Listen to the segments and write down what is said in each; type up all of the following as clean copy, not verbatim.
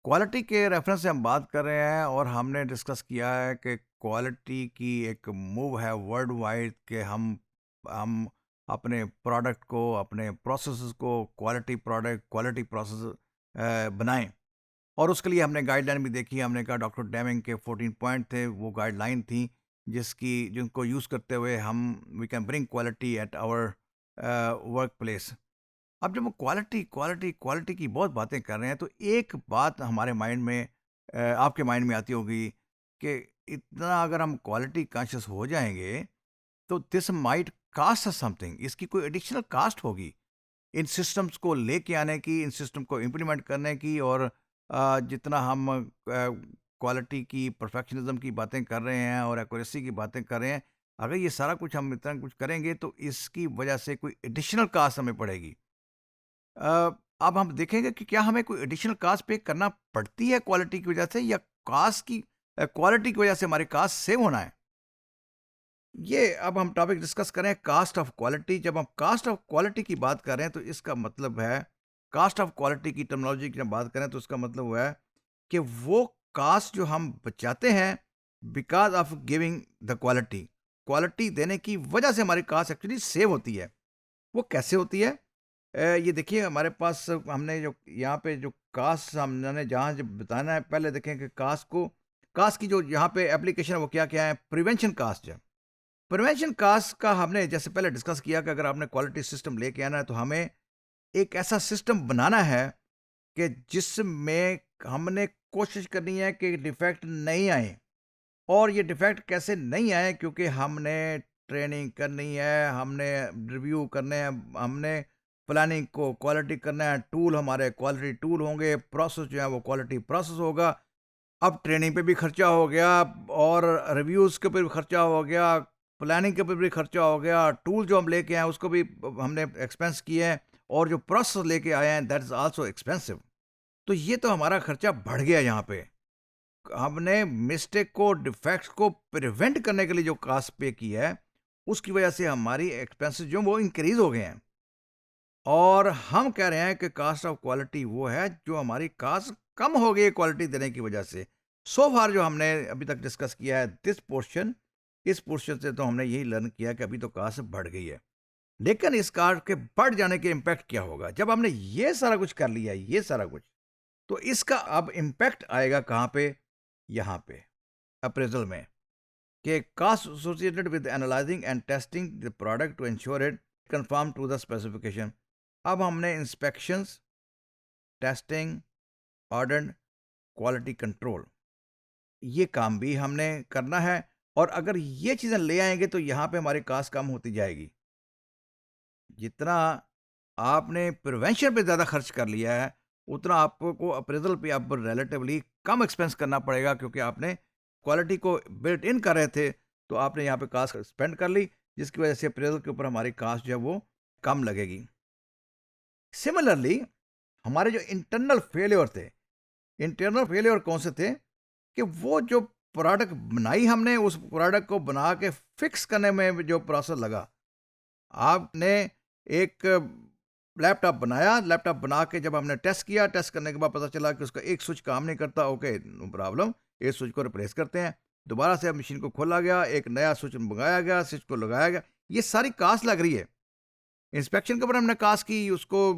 Quality के reference से हम बात कर रहे हैं और हमने डिस्कस किया है कि क्वालिटी की एक मूव है वर्ल्ड वाइड के हम अपने प्रोडक्ट को अपने प्रोसेसेस को क्वालिटी प्रोडक्ट क्वालिटी प्रोसेस बनाएं। और उसके लिए हमने गाइडलाइन भी देखी। हमने कहा डॉक्टर डेमिंग के 14 पॉइंट थे, वो गाइडलाइन थी जिनको यूज़ करते हुए हम we can bring quality at our workplace. अब जब हम क्वालिटी क्वालिटी क्वालिटी की बहुत बातें कर रहे हैं तो एक बात हमारे माइंड में आपके माइंड में आती होगी कि इतना अगर हम क्वालिटी कॉन्शियस हो जाएंगे तो दिस माइट कास्ट समथिंग, इसकी कोई एडिशनल कास्ट होगी इन सिस्टम्स को लेके आने की, इन सिस्टम को इम्प्लीमेंट करने की। और जितना हम क्वालिटी की परफेक्शनिज्म की बातें कर रहे हैं और एक्यूरेसी की बातें कर रहे हैं, अगर ये सारा कुछ हम इतना कुछ करेंगे तो इसकी वजह से कोई एडिशनल कास्ट हमें पड़ेगी। अब हम देखेंगे कि क्या हमें कोई एडिशनल कॉस्ट पे करना पड़ती है क्वालिटी की वजह से, या क्वालिटी की वजह से हमारी कॉस्ट सेव होना है। ये अब हम टॉपिक डिस्कस करें कास्ट ऑफ क्वालिटी। जब हम कास्ट ऑफ क्वालिटी की बात कर रहे हैं तो इसका मतलब है, कास्ट ऑफ क्वालिटी की टर्मिनोलॉजी की जब बात करें तो इसका मतलब हुआ है कि वो कास्ट जो हम बचाते हैं because of giving the quality, quality देने की वजह से हमारी कास्ट एक्चुअली सेव होती है। वो कैसे होती है? ये देखिए हमारे पास हमने जो यहाँ पे जो कास्ट हमने जहाँ जब बताना है, पहले देखें कि कास्ट की जो यहाँ पे एप्लीकेशन है वो क्या क्या है। प्रिवेंशन कास्ट है। प्रिवेंशन कास्ट का हमने जैसे पहले डिस्कस किया कि अगर आपने क्वालिटी सिस्टम लेके आना है तो हमें एक ऐसा सिस्टम बनाना है कि जिसमें हमने कोशिश करनी है कि डिफेक्ट नहीं आए। और ये डिफेक्ट कैसे नहीं आए, क्योंकि हमने ट्रेनिंग करनी है, हमने रिव्यू करने हैं, हमने प्लानिंग को क्वालिटी करना है, टूल हमारे क्वालिटी टूल होंगे, प्रोसेस जो है वो क्वालिटी प्रोसेस होगा। अब ट्रेनिंग पे भी खर्चा हो गया और रिव्यूज़ के ऊपर भी खर्चा हो गया, प्लानिंग के ऊपर भी खर्चा हो गया, टूल जो हम लेके आए उसको भी हमने एक्सपेंस किए हैं, और जो प्रोसेस लेके आए हैं दैट इज़ आल्सो एक्सपेंसिव। तो ये तो हमारा खर्चा बढ़ गया यहाँ पे। हमने मिस्टेक को, डिफेक्ट्स को प्रिवेंट करने के लिए जो कॉस्ट पे की है, उसकी वजह से हमारी एक्सपेंसेस जो वो इंक्रीज़ हो गए हैं। और हम कह रहे हैं कि कास्ट ऑफ क्वालिटी वो है जो हमारी कास्ट कम हो गई है क्वालिटी देने की वजह से। सो फार जो हमने अभी तक डिस्कस किया है दिस पोर्शन, इस पोर्शन से तो हमने यही लर्न किया कि अभी तो कास्ट बढ़ गई है। लेकिन इस कास्ट के बढ़ जाने के इम्पैक्ट क्या होगा जब हमने ये सारा कुछ कर लिया है, ये सारा कुछ, तो इसका अब इम्पैक्ट आएगा कहाँ पे? यहाँ पे अप्रेजल में, कि cost associated with analyzing and testing the product to ensure it conform to the specification। अब हमने inspections, testing, audit, quality control, ये काम भी हमने करना है। और अगर ये चीज़ें ले आएंगे तो यहाँ पे हमारी कास्ट कम होती जाएगी। जितना आपने प्रिवेंशन पे ज़्यादा खर्च कर लिया है, उतना आपको अप्रेजल पे अब रिलेटिवली कम एक्सपेंस करना पड़ेगा, क्योंकि आपने क्वालिटी को बिल्ट इन कर रहे थे, तो आपने यहाँ पे कास्ट स्पेंड कर ली, जिसकी वजह से अप्रेजल के ऊपर हमारी कास्ट जो है वो कम लगेगी। सिमिलरली हमारे जो इंटरनल फेलियर थे, इंटरनल फेलियर कौन से थे? कि वो जो प्रोडक्ट बनाई हमने, उस प्रोडक्ट को बना के फिक्स करने में जो प्रोसेस लगा। आपने एक लैपटॉप बनाया, लैपटॉप बना के जब हमने टेस्ट किया, टेस्ट करने के बाद पता चला कि उसका एक स्विच काम नहीं करता। ओके, नो प्रॉब्लम, एक स्विच को रिप्लेस करते हैं। दोबारा से मशीन को खोला गया, एक नया स्विच मंगाया गया, स्विच को लगाया गया। ये सारी कास्ट लग रही है। इंस्पेक्शन के ऊपर हमने कास्ट की, उसको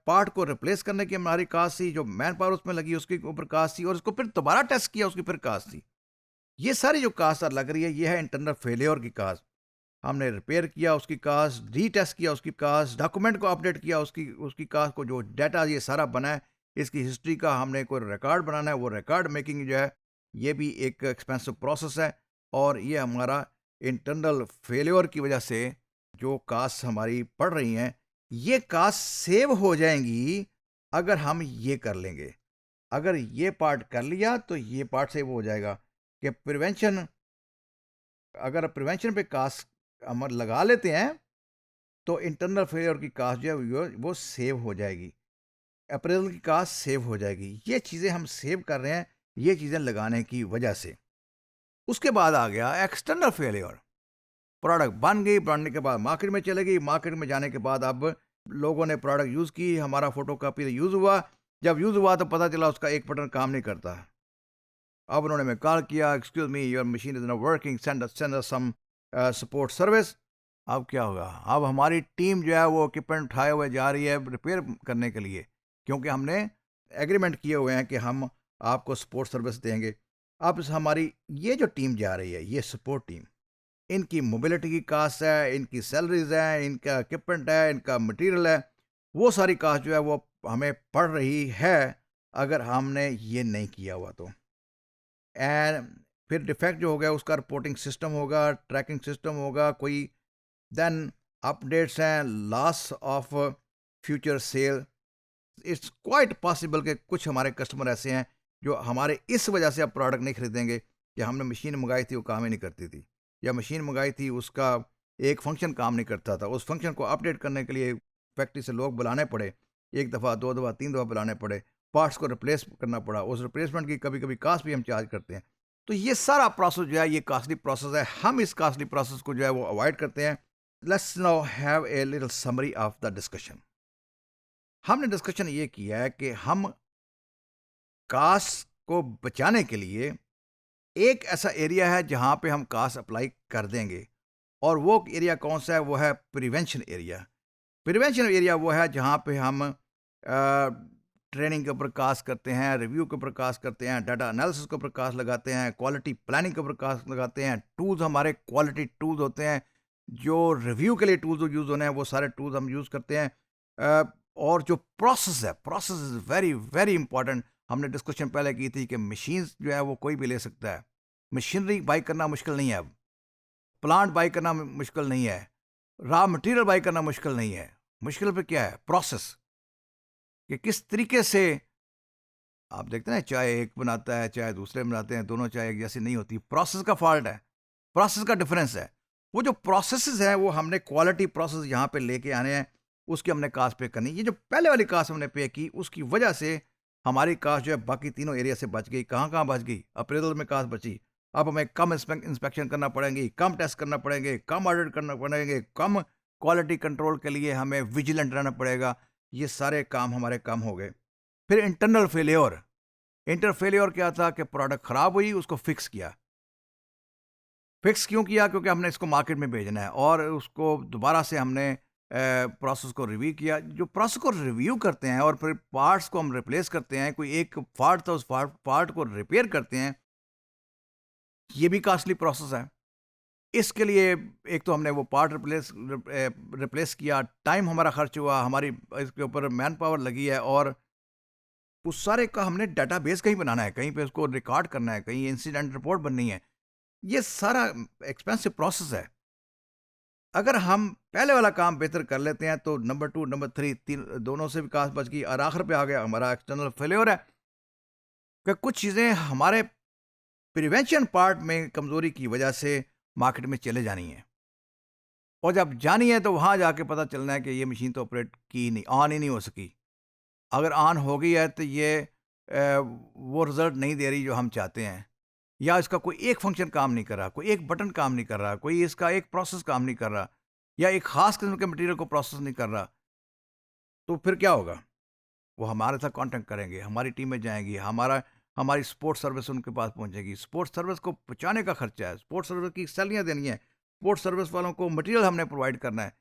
पार्ट को रिप्लेस करने की हमारी कास्ट थी, जो मैन पावर उसमें लगी उसके ऊपर कास्ट थी, और उसको फिर दोबारा टेस्ट किया, उसकी फिर कास्ट थी। ये सारी जो कास्ट लग रही है, ये है इंटरनल फेलियर की कास्ट। हमने रिपेयर किया उसकी कास्ट, रीटेस्ट किया उसकी कास्ट, डॉक्यूमेंट को अपडेट किया उसकी उसकी कास्ट को, जो डाटा ये सारा बना है, इसकी हिस्ट्री का हमने कोई रिकॉर्ड बनाना है, वो रिकॉर्ड मेकिंग जो है, ये भी एक एक्सपेंसिव प्रोसेस है। और ये हमारा इंटरनल फेलियर की वजह से जो कास्ट हमारी पड़ रही हैं, ये कास्ट सेव हो जाएंगी अगर हम ये कर लेंगे। अगर ये पार्ट कर लिया तो ये पार्ट सेव हो जाएगा। कि प्रिवेंशन, अगर प्रिवेंशन पे कास्ट हम लगा लेते हैं तो इंटरनल फेलियर की कास्ट जो है वो सेव हो जाएगी, अप्रेजल की कास्ट सेव हो जाएगी। ये चीज़ें हम सेव कर रहे हैं ये चीज़ें लगाने की वजह से। उसके बाद आ गया एक्सटर्नल फेलियर। प्रोडक्ट बन गई, बनने के बाद मार्केट में चले गई, मार्केट में जाने के बाद अब लोगों ने प्रोडक्ट यूज़ की, हमारा फोटो कॉपी यूज़ हुआ, जब यूज़ हुआ तो पता चला उसका एक बटन काम नहीं करता। अब उन्होंने मैं कॉल किया, excuse me your machine is not working, send us some support service. अब क्या होगा? अब हमारी टीम जो है वो इक्विपमेंट उठाए हुए जा रही है रिपेयर करने के लिए, क्योंकि हमने एग्रीमेंट किए हुए हैं कि हम आपको सपोर्ट सर्विस देंगे। अब हमारी ये जो टीम जा रही है, ये सपोर्ट टीम, इनकी मोबिलिटी की कास्ट है, इनकी सैलरीज़ हैं, इनका इक्विपमेंट है, इनका मटेरियल है, वो सारी कास्ट जो है वो हमें पड़ रही है अगर हमने ये नहीं किया हुआ तो। एंड फिर डिफेक्ट जो हो गया उसका रिपोर्टिंग सिस्टम होगा, ट्रैकिंग सिस्टम होगा, कोई देन अपडेट्स हैं, loss of future cell. It's quite possible कि कुछ हमारे कस्टमर ऐसे हैं जो हमारे इस वजह से अब प्रोडक्ट नहीं खरीदेंगे कि हमने मशीन मंगाई थी वो काम ही नहीं करती थी, या मशीन मंगाई थी उसका एक फंक्शन काम नहीं करता था, उस फंक्शन को अपडेट करने के लिए फैक्ट्री से लोग बुलाने पड़े, एक दफ़ा, दो दफ़ा, तीन दफ़ा बुलाने पड़े, पार्ट्स को रिप्लेस करना पड़ा, उस रिप्लेसमेंट की कभी कभी कास्ट भी हम चार्ज करते हैं। तो ये सारा प्रोसेस जो है ये कॉस्टली प्रोसेस है, हम इस कॉस्टली प्रोसेस को जो है वो अवॉइड करते हैं। Let's now have a little summary of the discussion. हमने डिस्कशन ये किया है कि हम कास्ट को बचाने के लिए एक ऐसा एरिया है जहां पे हम कास्ट अप्लाई कर देंगे, और वो एरिया कौन सा है? वो है प्रिवेंशन एरिया। प्रिवेंशन एरिया वो है जहां पे हम ट्रेनिंग के ऊपर कास्ट करते हैं, रिव्यू के ऊपर कास्ट करते हैं, डाटा एनालिसिस के ऊपर कास्ट लगाते हैं, क्वालिटी प्लानिंग के ऊपर कास्ट लगाते हैं, टूल्स हमारे क्वालिटी टूल्स होते हैं, जो रिव्यू के लिए टूल्स यूज़ होने हैं वो सारे टूल्स हम यूज़ करते हैं। और जो प्रोसेस है, process is very very important. हमने डिस्कशन पहले की थी कि मशीन्स जो है वो कोई भी ले सकता है, मशीनरी बाई करना मुश्किल नहीं है, अब प्लांट बाई करना मुश्किल नहीं है, रॉ मटेरियल बाई करना मुश्किल नहीं है। मुश्किल पे क्या है? प्रोसेस, कि किस तरीके से आप देखते हैं चाय एक बनाता है, चाय दूसरे बनाते हैं, दोनों चाय एक जैसी नहीं होती। प्रोसेस का फॉल्ट है, प्रोसेस का डिफरेंस है। वो जो प्रोसेसेस हैं वो हमने क्वालिटी प्रोसेस यहाँ पे लेके आने हैं, उसकी हमने कास्ट पे करनी। ये जो पहले वाली कास्ट हमने पे की उसकी वजह से हमारी कास्ट जो है बाकी तीनों एरिया से बच गई। कहाँ कहाँ बच गई? अप्रेजल में कास्ट बची। अब हमें कम इंस्पेक्शन करना पड़ेंगे, कम टेस्ट करना पड़ेंगे, कम ऑडिट करना पड़ेंगे, कम क्वालिटी कंट्रोल के लिए हमें विजिलेंट रहना पड़ेगा। ये सारे काम हमारे कम हो गए। फिर इंटरनल फेल्योर। इंटर फेल्योर क्या था? कि प्रोडक्ट खराब हुई, उसको फिक्स किया। फिक्स क्यों किया? क्योंकि हमने इसको मार्केट में भेजना है, और उसको दोबारा से हमने प्रोसेस को रिव्यू किया। जो प्रोसेस को रिव्यू करते हैं और फिर पार्ट्स को हम रिप्लेस करते हैं, कोई एक फॉल्ट था उस पार्ट को रिपेयर करते हैं, ये भी कॉस्टली प्रोसेस है। इसके लिए एक तो हमने वो पार्ट रिप्लेस किया, टाइम हमारा खर्च हुआ, हमारी इसके ऊपर मैन पावर लगी है, और उस सारे का हमने डाटाबेस कहीं बनाना है, कहीं पे उसको रिकॉर्ड करना है, कहीं इंसिडेंट रिपोर्ट बननी है। ये सारा एक्सपेंसिव प्रोसेस है। अगर हम पहले वाला काम बेहतर कर लेते हैं तो नंबर 2, नंबर 3, 3 दोनों से विकास बच गई, और आखिर पे आ गया हमारा एक्सटर्नल फेल्योर है कि कुछ चीज़ें हमारे प्रिवेंशन पार्ट में कमज़ोरी की वजह से मार्केट में चले जानी है, और जब जानी है तो वहाँ जाके पता चलना है कि ये मशीन तो ऑपरेट की नहीं, ऑन ही नहीं हो सकी। अगर ऑन हो गई है तो ये वो रिज़ल्ट नहीं दे रही जो हम चाहते हैं, या इसका कोई एक फंक्शन काम नहीं कर रहा, कोई एक बटन काम नहीं कर रहा, कोई इसका एक प्रोसेस काम नहीं कर रहा, या एक ख़ास किस्म के मटेरियल को प्रोसेस नहीं कर रहा, तो फिर क्या होगा? वो हमारे साथ कॉन्टैक्ट करेंगे, हमारी टीमें जाएँगी, हमारी सपोर्ट सर्विस उनके पास पहुँचेगी। सपोर्ट सर्विस को पहुँचाने का खर्चा है, सपोर्ट सर्विस की सैलरियाँ देनी है, सपोर्ट सर्विस वालों को मटेरियल हमने प्रोवाइड करना है।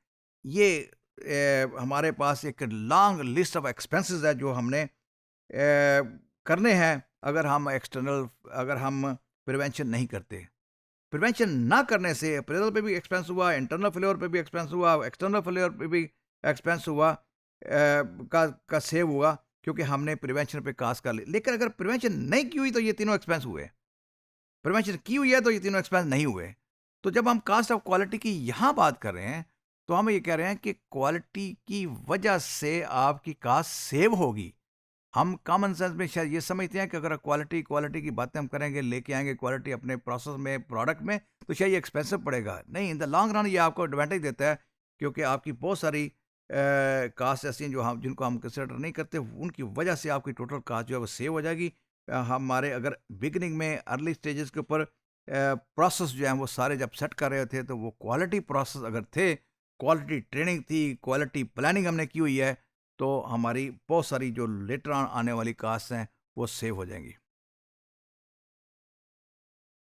ये हमारे पास एक लॉन्ग लिस्ट ऑफ एक्सपेंसेस है जो हमने करने हैं अगर हम प्रिवेंशन नहीं करते। प्रिवेंशन ना करने से अप्रेजल पे भी एक्सपेंस हुआ, इंटरनल फेल्योर पे भी एक्सपेंस हुआ, एक्सटर्नल फेल्योर पे भी एक्सपेंस हुआ, का सेव हुआ, क्योंकि हमने प्रिवेंशन पे कास्ट कर ली। लेकिन अगर प्रिवेंशन नहीं की हुई तो ये तीनों एक्सपेंस हुए। प्रिवेंशन की हुई है तो ये तीनों एक्सपेंस नहीं हुए। तो जब हम कास्ट ऑफ क्वालिटी की यहाँ बात कर रहे हैं, तो हम ये कह रहे हैं कि क्वालिटी की वजह से आपकी कास्ट सेव होगी। हम कॉमन सेंस में शायद ये समझते हैं कि अगर क्वालिटी की बातें हम करेंगे, लेके आएंगे क्वालिटी अपने प्रोसेस में, प्रोडक्ट में, तो शायद ये एक्सपेंसिव पड़ेगा। नहीं, इन द लॉन्ग रन ये आपको एडवांटेज देता है, क्योंकि आपकी बहुत सारी कास्ट ऐसी हैं जिनको हम कंसिडर नहीं करते, उनकी वजह से आपकी टोटल कास्ट जो है वो सेव हो जाएगी। हमारे अगर बिगनिंग में अर्ली स्टेजेस के ऊपर प्रोसेस जो हैं वो सारे जब सेट कर रहे थे, तो वो क्वालिटी प्रोसेस अगर थे, क्वालिटी ट्रेनिंग थी, क्वालिटी प्लानिंग हमने की हुई है, तो हमारी बहुत सारी जो लेटर आने वाली कास्ट हैं वो सेव हो जाएंगी।